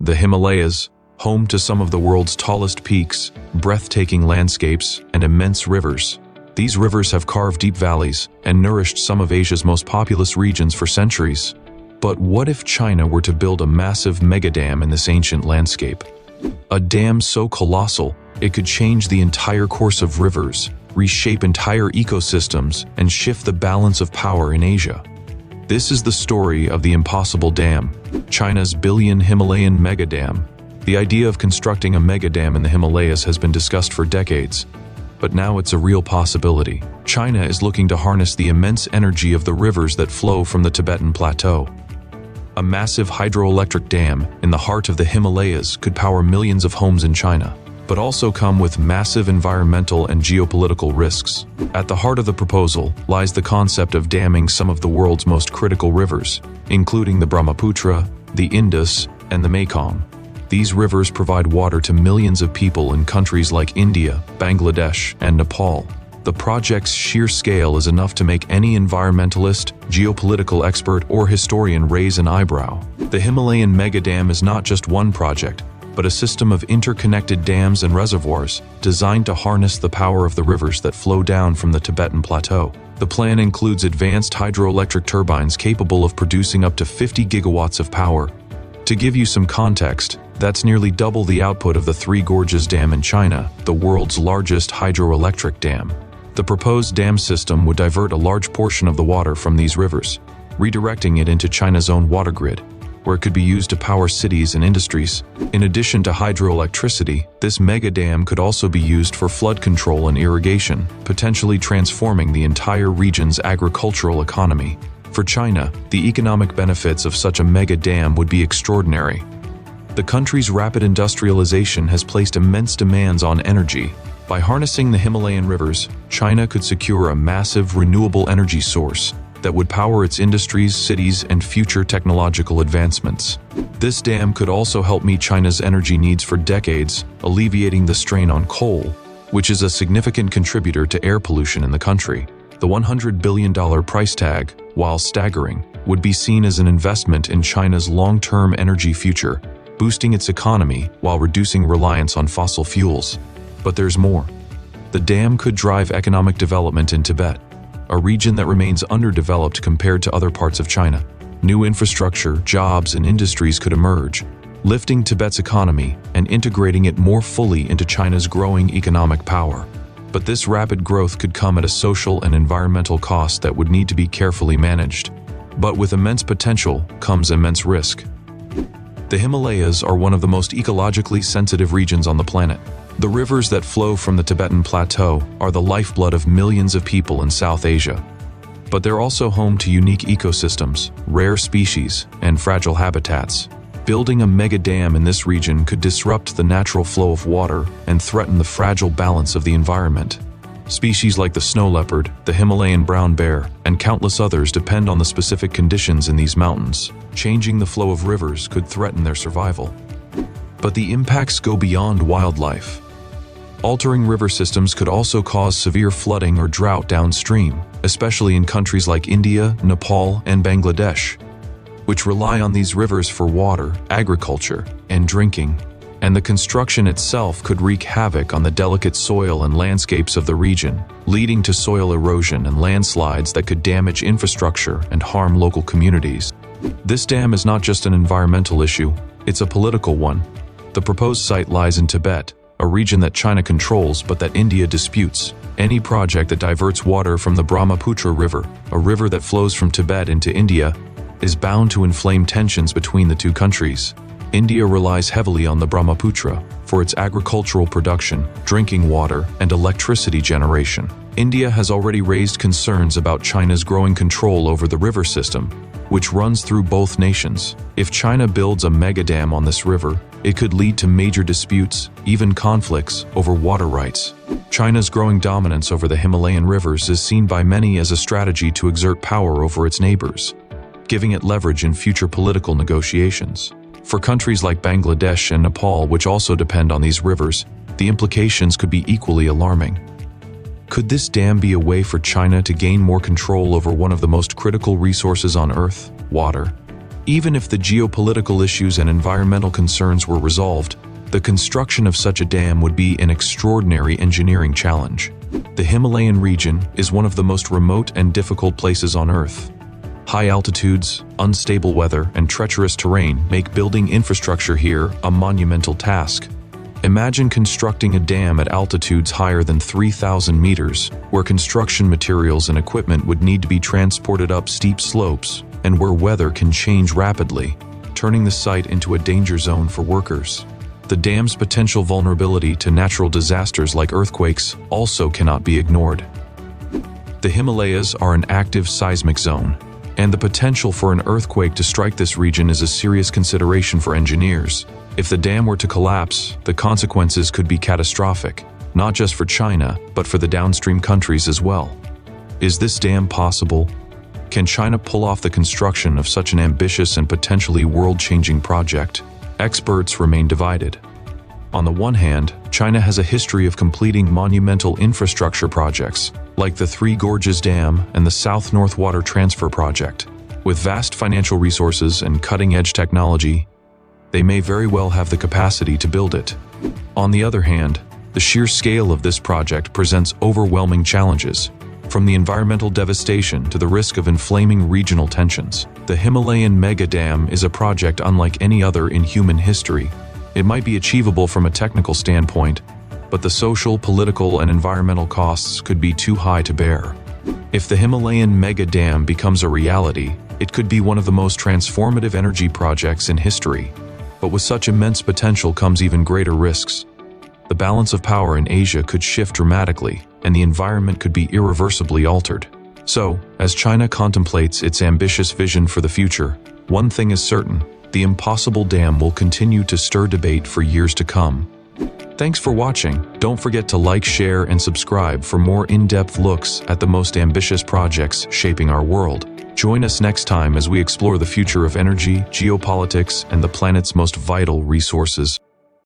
The Himalayas, home to some of the world's tallest peaks, breathtaking landscapes, and immense rivers. These rivers have carved deep valleys and nourished some of Asia's most populous regions for centuries. But what if China were to build a massive mega dam in this ancient landscape? A dam so colossal, it could change the entire course of rivers, reshape entire ecosystems, and shift the balance of power in Asia. This is the story of the impossible dam, China's billion Himalayan mega dam. The idea of constructing a mega dam in the Himalayas has been discussed for decades, but now it's a real possibility. China is looking to harness the immense energy of the rivers that flow from the Tibetan Plateau. A massive hydroelectric dam in the heart of the Himalayas could power millions of homes in China, but also come with massive environmental and geopolitical risks. At the heart of the proposal lies the concept of damming some of the world's most critical rivers, including the Brahmaputra, the Indus, and the Mekong. These rivers provide water to millions of people in countries like India, Bangladesh, and Nepal. The project's sheer scale is enough to make any environmentalist, geopolitical expert, or historian raise an eyebrow. The Himalayan Mega Dam is not just one project, but a system of interconnected dams and reservoirs designed to harness the power of the rivers that flow down from the Tibetan Plateau. The plan includes advanced hydroelectric turbines capable of producing up to 50 gigawatts of power. To give you some context, that's nearly double the output of the Three Gorges Dam in China, the world's largest hydroelectric dam. The proposed dam system would divert a large portion of the water from these rivers, redirecting it into China's own water grid, where it could be used to power cities and industries. In addition to hydroelectricity, this mega dam could also be used for flood control and irrigation, potentially transforming the entire region's agricultural economy. For China, the economic benefits of such a mega dam would be extraordinary. The country's rapid industrialization has placed immense demands on energy. By harnessing the Himalayan rivers, China could secure a massive renewable energy source that would power its industries, cities, and future technological advancements. This dam could also help meet China's energy needs for decades, alleviating the strain on coal, which is a significant contributor to air pollution in the country. The $100 billion price tag, while staggering, would be seen as an investment in China's long-term energy future, boosting its economy while reducing reliance on fossil fuels. But there's more. The dam could drive economic development in Tibet, a region that remains underdeveloped compared to other parts of China. New infrastructure, jobs, and industries could emerge, lifting Tibet's economy and integrating it more fully into China's growing economic power. But this rapid growth could come at a social and environmental cost that would need to be carefully managed. But with immense potential comes immense risk. The Himalayas are one of the most ecologically sensitive regions on the planet. The rivers that flow from the Tibetan Plateau are the lifeblood of millions of people in South Asia. But they're also home to unique ecosystems, rare species, and fragile habitats. Building a mega dam in this region could disrupt the natural flow of water and threaten the fragile balance of the environment. Species like the snow leopard, the Himalayan brown bear, and countless others depend on the specific conditions in these mountains. Changing the flow of rivers could threaten their survival. But the impacts go beyond wildlife. Altering river systems could also cause severe flooding or drought downstream, especially in countries like India, Nepal, and Bangladesh, which rely on these rivers for water, agriculture, and drinking. And the construction itself could wreak havoc on the delicate soil and landscapes of the region, leading to soil erosion and landslides that could damage infrastructure and harm local communities. This dam is not just an environmental issue, it's a political one. The proposed site lies in Tibet, a region that China controls but that India disputes. Any project that diverts water from the Brahmaputra River, a river that flows from Tibet into India, is bound to inflame tensions between the two countries. India relies heavily on the Brahmaputra for its agricultural production, drinking water, and electricity generation. India has already raised concerns about China's growing control over the river system, which runs through both nations. If China builds a mega dam on this river, it could lead to major disputes, even conflicts, over water rights. China's growing dominance over the Himalayan rivers is seen by many as a strategy to exert power over its neighbors, giving it leverage in future political negotiations. For countries like Bangladesh and Nepal, which also depend on these rivers, the implications could be equally alarming. Could this dam be a way for China to gain more control over one of the most critical resources on Earth, water? Even if the geopolitical issues and environmental concerns were resolved, the construction of such a dam would be an extraordinary engineering challenge. The Himalayan region is one of the most remote and difficult places on Earth. High altitudes, unstable weather, and treacherous terrain make building infrastructure here a monumental task. Imagine constructing a dam at altitudes higher than 3,000 meters, where construction materials and equipment would need to be transported up steep slopes, and where weather can change rapidly, turning the site into a danger zone for workers. The dam's potential vulnerability to natural disasters like earthquakes also cannot be ignored. The Himalayas are an active seismic zone, and the potential for an earthquake to strike this region is a serious consideration for engineers. If the dam were to collapse, the consequences could be catastrophic, not just for China, but for the downstream countries as well. Is this dam possible? Can China pull off the construction of such an ambitious and potentially world-changing project? Experts remain divided. On the one hand, China has a history of completing monumental infrastructure projects, like the Three Gorges Dam and the South North Water Transfer Project. With vast financial resources and cutting-edge technology, they may very well have the capacity to build it. On the other hand, the sheer scale of this project presents overwhelming challenges, from the environmental devastation to the risk of inflaming regional tensions. The Himalayan Mega Dam is a project unlike any other in human history. It might be achievable from a technical standpoint, but the social, political, and environmental costs could be too high to bear. If the Himalayan Mega Dam becomes a reality, it could be one of the most transformative energy projects in history. But with such immense potential comes even greater risks. The balance of power in Asia could shift dramatically, and the environment could be irreversibly altered. So, as China contemplates its ambitious vision for the future, one thing is certain: the impossible dam will continue to stir debate for years to come. Thanks for watching. Don't forget to like, share, and subscribe for more in-depth looks at the most ambitious projects shaping our world. Join us next time as we explore the future of energy, geopolitics, and the planet's most vital resources.